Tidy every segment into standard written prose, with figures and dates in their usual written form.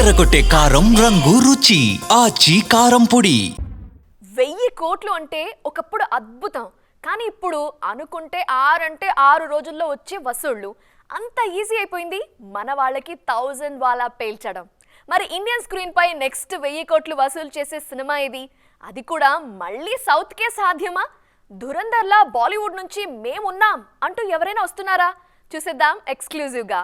అదరగొట్టే కారం రంగు రుచి ఆచి కారం పొడి. 1000 కోట్లు అంటే ఒకప్పుడు అద్భుతం. కానీ ఇప్పుడు అనుకుంటే 6 అంటే 6 రోజుల్లో వచ్చే వసూళ్లు అంత ఈజీ అయిపోయింది మన వాళ్ళకి 1000 వాలా పేల్చడం. మరి ఇండియన్ స్క్రీన్ పై నెక్స్ట్ 1000 కోట్లు వసూలు చేసే సినిమా ఇది. అది కూడా మళ్ళీ సౌత్ కే సాధ్యమా? ధురంధర్లా బాలీవుడ్ నుంచి మేమున్నాం అంటూ ఎవరైనా వస్తున్నారా? చూసేద్దాం ఎక్స్క్లూజివ్గా.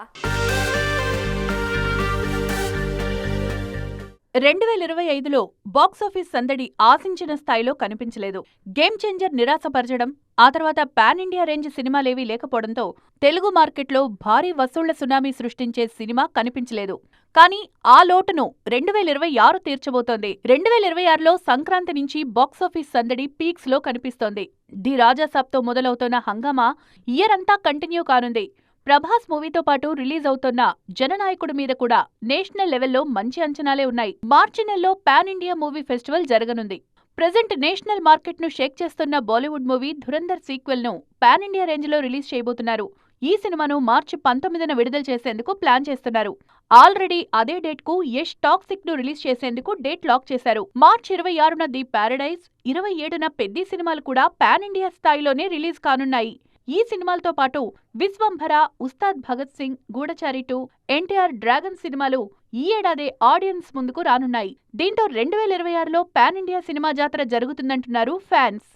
2025లో బాక్సాఫీస్ సందడి ఆశించిన స్థాయిలో కనిపించలేదు. గేమ్ చేంజర్ నిరాశపరచడం, ఆ తర్వాత పాన్ ఇండియా రేంజ్ సినిమాలేవీ లేకపోవడంతో తెలుగు మార్కెట్లో భారీ వసూళ్ల సునామీ సృష్టించే సినిమా కనిపించలేదు. కానీ ఆ లోటును 2026 తీర్చబోతోంది. 2026లో సంక్రాంతి నుంచి బాక్సాఫీస్ సందడి పీక్స్ లో కనిపిస్తోంది. ది రాజాసాబ్తో మొదలవుతోన్న హంగామా ఇయర్ అంతా కంటిన్యూ కానుంది. ప్రభాస్ మూవీతో పాటు రిలీజ్ అవుతోన్న జననాయకుడి మీద కూడా నేషనల్ లెవెల్లో మంచి అంచనాలే ఉన్నాయి. మార్చి నెలలో పాన్ ఇండియా మూవీ ఫెస్టివల్ జరగనుంది. ప్రెజెంట్ నేషనల్ మార్కెట్ ను షేక్ చేస్తున్న బాలీవుడ్ మూవీ ధురంధర్ సీక్వెల్ ను పాన్ ఇండియా రేంజ్ లో రిలీజ్ చేయబోతున్నారు. ఈ సినిమాను మార్చి 19న విడుదల చేసేందుకు ప్లాన్ చేస్తున్నారు. ఆల్రెడీ అదే డేట్ కు యష్ టాక్సిక్ ను రిలీజ్ చేసేందుకు డేట్ లాక్ చేశారు. మార్చి 26న ది ప్యారడైజ్, 27న పెద్ది సినిమాలు కూడా పాన్ ఇండియా స్థాయిలోనే రిలీజ్ కానున్నాయి. ఈ సినిమాలతో పాటు విశ్వంభర, ఉస్తాద్ భగత్ సింగ్, గూఢచారి 2, ఎన్టీఆర్ డ్రాగన్ సినిమాలు ఈ ఏడాదే ఆడియన్స్ ముందుకు రానున్నాయి. దీంతో 2026లో పాన్ ఇండియా సినిమా జాతర జరుగుతుందంటున్నారు ఫ్యాన్స్.